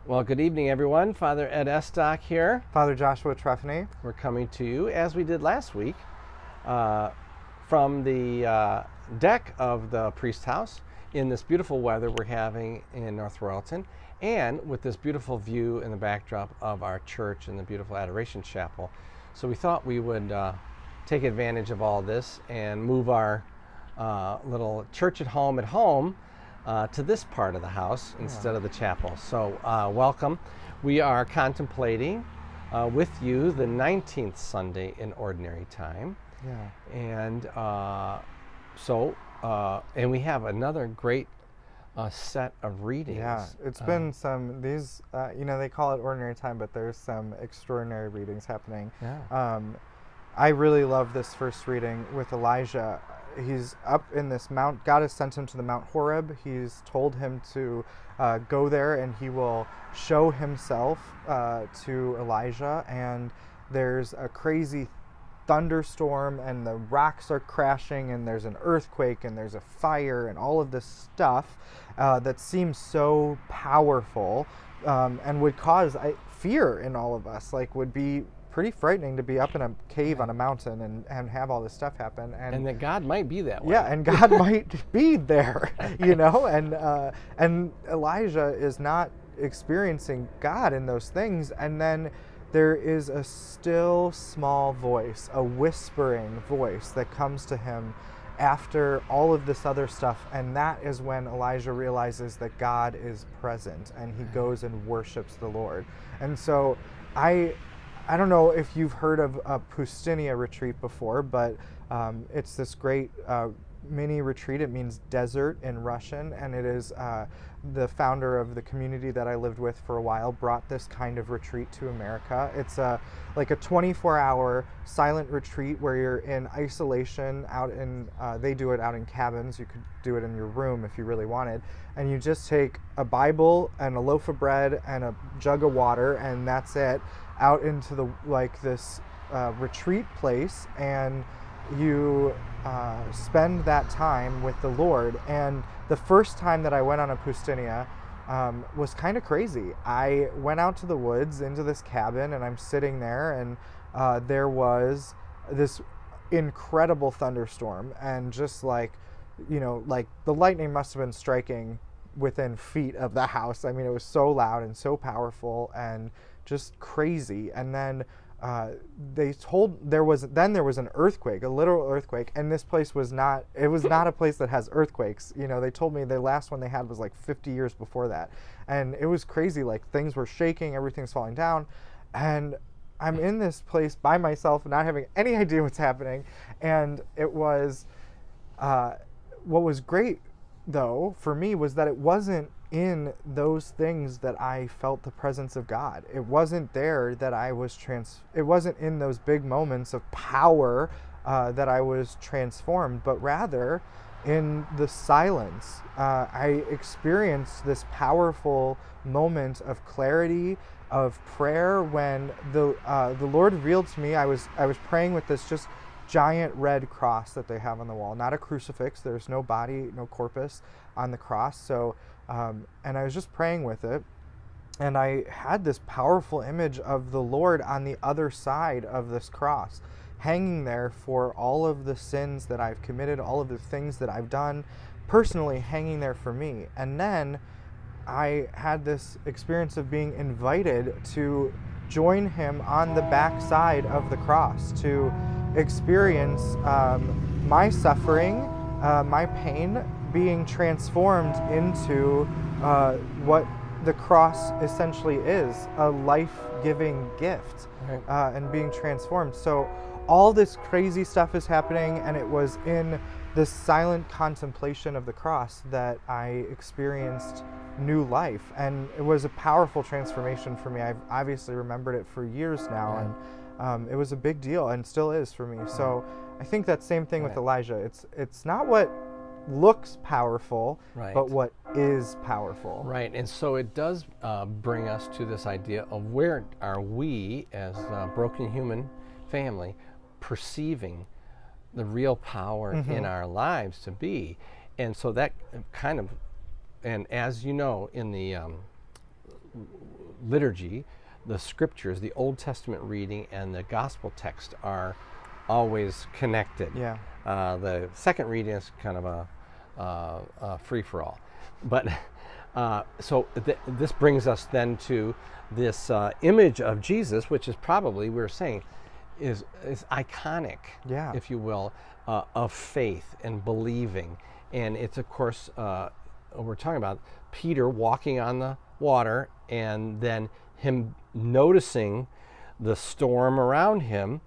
Well, good evening, everyone. Father Ed Estock here. Father Joshua Trefany. We're coming to you, as we did last week, from the deck of the priest house in this beautiful weather we're having in North Royalton, and with this beautiful view in the backdrop of our church and the beautiful Adoration Chapel. So we thought we would take advantage of all this and move our little church at home to this part of the house instead of the chapel. So welcome. We are contemplating with you the 19th Sunday in Ordinary Time. Yeah. And and we have another great set of readings. Yeah, it's been these, they call it Ordinary Time, but there's some extraordinary readings happening. Yeah. I really love this first reading with Elijah. He's up in this mount. God has sent him to the Mount Horeb. He's told him to go there and he will show himself to Elijah. And there's a crazy thunderstorm and the rocks are crashing and there's an earthquake and there's a fire and all of this stuff that seems so powerful and would cause fear in all of us, would be pretty frightening to be up in a cave on a mountain and have all this stuff happen. And that God might be that way. Yeah, and God might be there, and Elijah is not experiencing God in those things. And then there is a still small voice, a whispering voice that comes to him after all of this other stuff. And that is when Elijah realizes that God is present and he goes and worships the Lord. And so I don't know if you've heard of a Pustynia retreat before, but it's this great mini retreat. It means desert in Russian, and it is the founder of the community that I lived with for a while brought this kind of retreat to America. It's like a 24-hour silent retreat where you're in isolation out in, they do it out in cabins. You could do it in your room if you really wanted. And you just take a Bible and a loaf of bread and a jug of water, and that's it, out into this retreat place, and you spend that time with the Lord. And the first time that I went on a Pustynia was kind of crazy. I went out to the woods into this cabin, and I'm sitting there, and there was this incredible thunderstorm, and just the lightning must have been striking within feet of the house. I mean, it was so loud and so powerful and just crazy. And then there was an earthquake, a literal earthquake, and this place was not a place that has earthquakes. They told me the last one they had was 50 years before that. And it was crazy, things were shaking, everything's falling down. And I'm in this place by myself, not having any idea what's happening. And it was, what was great though for me was that it wasn't in those things that I felt the presence of God. It wasn't there that I was it wasn't in those big moments of power that I was transformed, but rather in the silence. I experienced this powerful moment of clarity, of prayer, when the Lord revealed to me. I was praying with this just giant red cross that they have on the wall, not a crucifix. There's no body, no corpus on the cross. So and I was just praying with it, and I had this powerful image of the Lord on the other side of this cross, hanging there for all of the sins that I've committed, all of the things that I've done, personally hanging there for me. And then I had this experience of being invited to join him on the back side of the cross, to experience my suffering, my pain, being transformed into what the cross essentially is, a life-giving gift, Right. and being transformed. So all this crazy stuff is happening, and it was in this silent contemplation of the cross that I experienced new life. And it was a powerful transformation for me. I've obviously remembered it for years now, and it was a big deal and still is for me. So I think that same thing with Elijah. It's not what looks powerful, but what is powerful. Right, and so it does bring us to this idea of where are we as a broken human family perceiving the real power in our lives to be. And so that kind of, and as you know, in the liturgy, the scriptures, the Old Testament reading and the gospel text are always connected. Yeah. The second reading is kind of a free-for-all. But so this brings us then to this image of Jesus, which is probably, we were saying, is iconic, Yeah. if you will, of faith and believing. And it's, of course, we're talking about Peter walking on the water and then him noticing the storm around him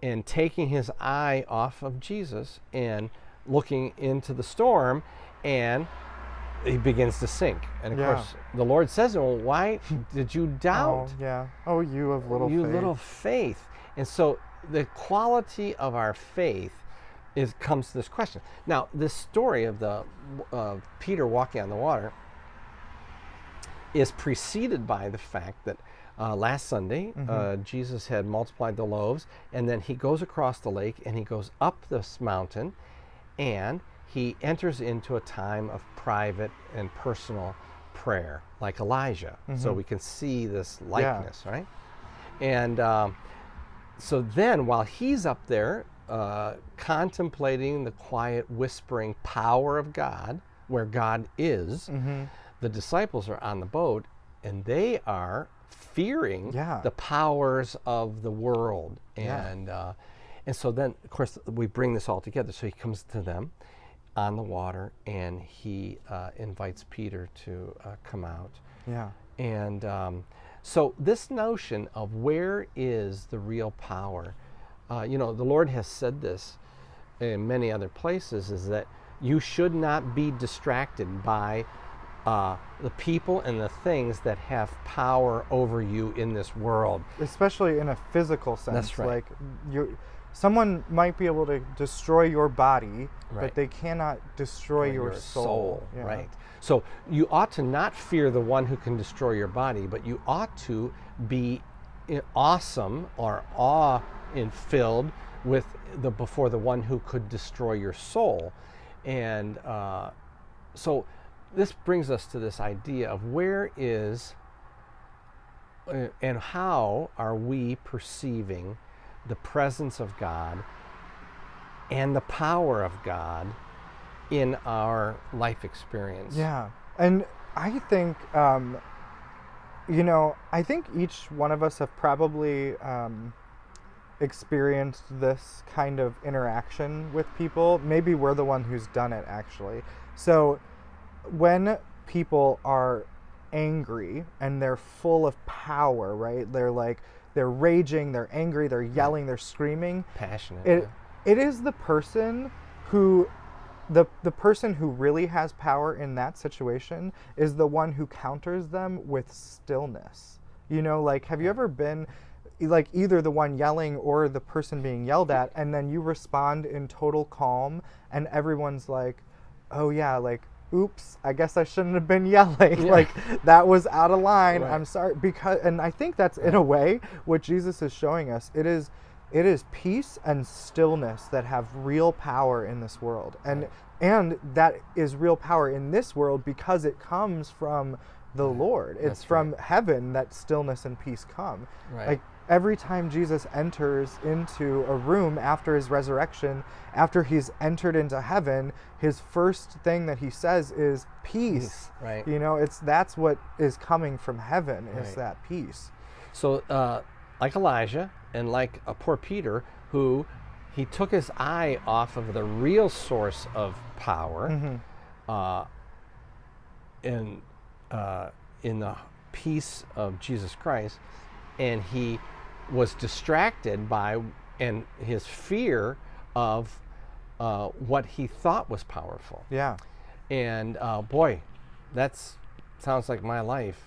and taking his eye off of Jesus and looking into the storm, and he begins to sink. And of Yeah. course, the Lord says, well, why did you doubt? Oh, yeah. Oh, you of little You faith. little faith. And so the quality of our faith comes to this question. Now, this story of Peter walking on the water is preceded by the fact that last Sunday, Jesus had multiplied the loaves, and then he goes across the lake and he goes up this mountain, and he enters into a time of private and personal prayer, like Elijah. So we can see this likeness, right? And so then, while he's up there contemplating the quiet, whispering power of God, where God is, the disciples are on the boat, and they are fearing the powers of the world. And so then, of course, we bring this all together. So he comes to them on the water, and he invites Peter to come out. Yeah. And so this notion of where is the real power, the Lord has said this in many other places, is that you should not be distracted by the people and the things that have power over you in this world. Especially in a physical sense. That's right. Like someone might be able to destroy your body, Right. but they cannot destroy your soul. Yeah. Right. So you ought to not fear the one who can destroy your body, but you ought to be awesome or awe-filled with before the one who could destroy your soul. And so this brings us to this idea of where is and how are we perceiving the presence of God and the power of God in our life experience. Yeah. And I think, I think each one of us have probably experienced this kind of interaction with people. Maybe we're the one who's done it, actually. So when people are angry and they're full of power, right? They're raging, they're angry, they're yelling, they're screaming. Passionate. It is the person who, the person who really has power in that situation is the one who counters them with stillness. Have you ever been either the one yelling or the person being yelled at, and then you respond in total calm and everyone's like, oh yeah, oops, I guess I shouldn't have been yelling. Yeah. That was out of line. Right. I'm sorry. And I think that's in a way what Jesus is showing us. It is peace and stillness that have real power in this world. And that is real power in this world because it comes from the Lord. It's from heaven that stillness and peace come. Right. Every time Jesus enters into a room after his resurrection, after he's entered into heaven, his first thing that he says is peace. Right. That's what is coming from heaven, is Right. that peace. So like Elijah and like poor Peter, who he took his eye off of the real source of power in the peace of Jesus Christ, and he was distracted by and his fear of what he thought was powerful. Yeah. And boy, sounds like my life,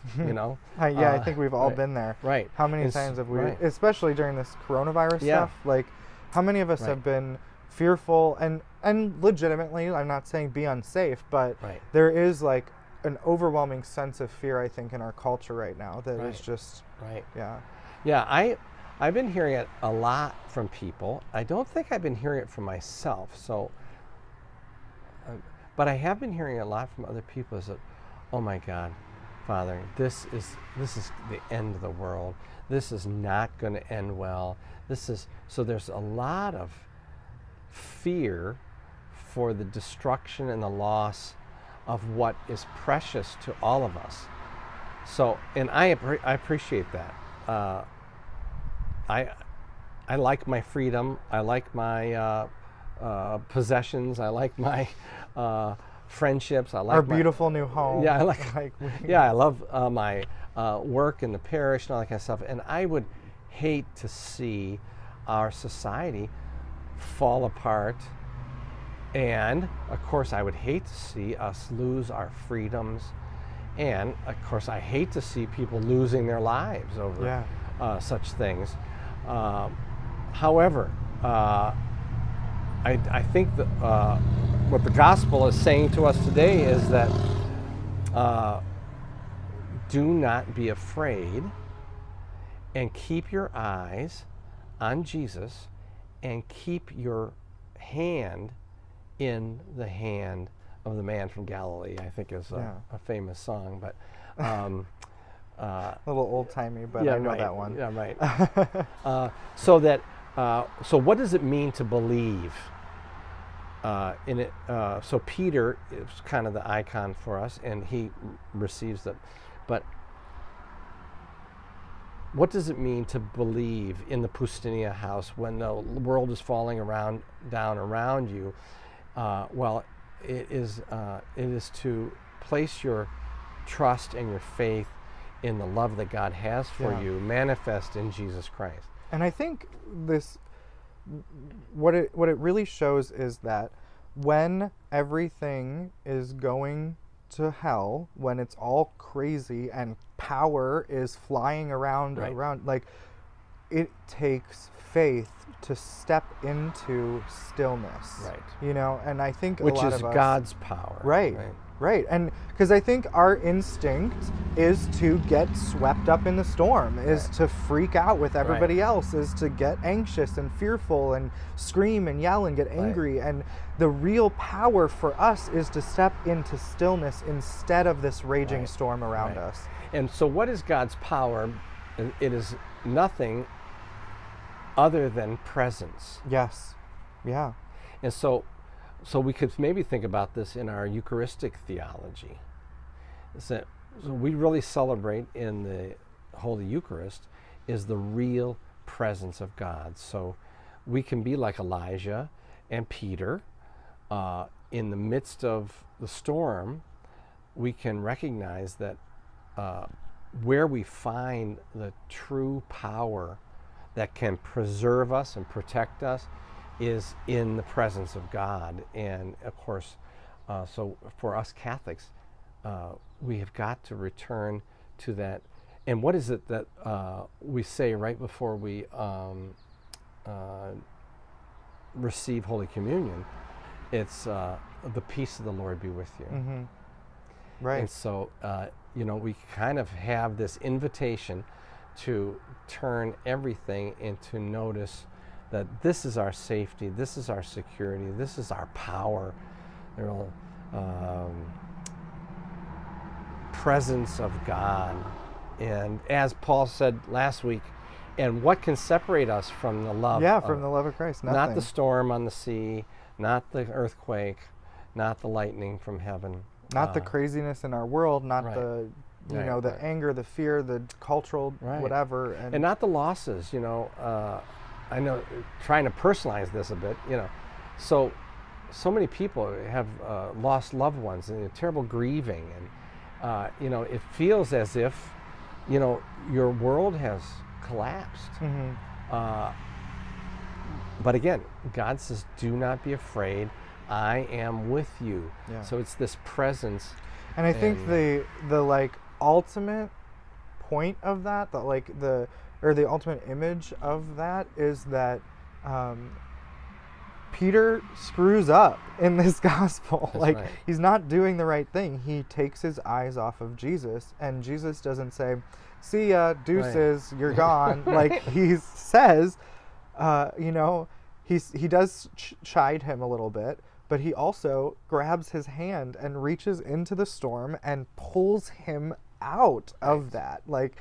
I think we've all right. been there. Right. How many times have we, especially during this coronavirus stuff, how many of us have been fearful and legitimately, I'm not saying be unsafe, but there is an overwhelming sense of fear, I think, in our culture right now that is just, Yeah, I've been hearing it a lot from people. I don't think I've been hearing it from myself. So, but I have been hearing it a lot from other people. Is that, oh my God, if Father, this is the end of the world. This is not going to end well. So there's a lot of fear for the destruction and the loss of what is precious to all of us. So, and I appreciate that. I like my freedom. I like my possessions. I like my friendships. I like our beautiful new home. Yeah, I love my work in the parish and all that kind of stuff. And I would hate to see our society fall apart. And of course, I would hate to see us lose our freedoms. And of course, I hate to see people losing their lives over such things. However, I think that what the gospel is saying to us today is that do not be afraid, and keep your eyes on Jesus, and keep your hand in the hand of the man from Galilee. I think is a famous song, but a little old-timey, but I know that one. Yeah, right. So what does it mean to believe in it? So Peter is kind of the icon for us, and he receives them. But what does it mean to believe in the Poustinia house when the world is falling down around you? Well, it is to place your trust and your faith in the love that God has for you, manifest in Jesus Christ. And I think what it really shows is that when everything is going to hell, when it's all crazy and power is flying around, like, it takes faith to step into stillness. Right. You know, and I think which a lot is of us, God's power. Right. And because I think our instinct is to get swept up in the storm, is to freak out with everybody else, is to get anxious and fearful and scream and yell and get angry. And the real power for us is to step into stillness instead of this raging storm around us. And so what is God's power? It is nothing other than presence. Yes. Yeah. And so we could maybe think about this in our Eucharistic theology. So we really celebrate in the Holy Eucharist is the real presence of God. So we can be like Elijah and Peter. In the midst of the storm, we can recognize that where we find the true power that can preserve us and protect us is in the presence of God. And of course, so for us Catholics, we have got to return to that. And what is it that we say right before we receive Holy Communion? It's the peace of the Lord be with you. Mm-hmm. Right. And so, we kind of have this invitation to turn everything into notice that this is our safety, this is our security, this is our power, the real presence of God. And as Paul said last week, and what can separate us from the love? From the love of Christ. Nothing. Not the storm on the sea, not the earthquake, not the lightning from heaven. Not the craziness in our world, not the the anger, the fear, the cultural whatever. And not the losses, I know, trying to personalize this a bit, so many people have lost loved ones and terrible grieving, and it feels as if your world has collapsed. Mm-hmm. But again, God says, do not be afraid, I am with you. So it's this presence. And I think the ultimate point of that, the ultimate image of that is that Peter screws up in this gospel. He's not doing the right thing. He takes his eyes off of Jesus, and Jesus doesn't say, see ya, deuces, you're gone. He says, he does chide him a little bit, but he also grabs his hand and reaches into the storm and pulls him out of that. Like,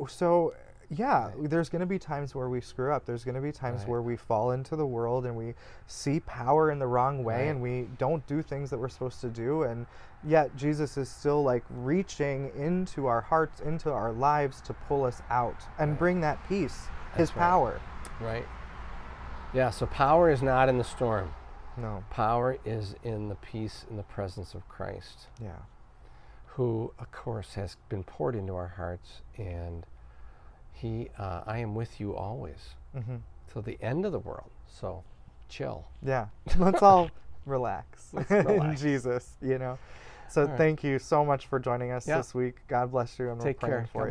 so yeah, there's going to be times where we screw up. There's going to be times where we fall into the world and we see power in the wrong way and we don't do things that we're supposed to do. And yet Jesus is still like reaching into our hearts, into our lives to pull us out and bring that peace, his power. Right. Yeah, so power is not in the storm. No. Power is in the peace and the presence of Christ. Yeah. Who, of course, has been poured into our hearts, and I am with you always till the end of the world. So, chill. Yeah, let's all relax, Relax. in Jesus, you know. So thank you so much for joining us this week. God bless you, and we're Take praying care. for you.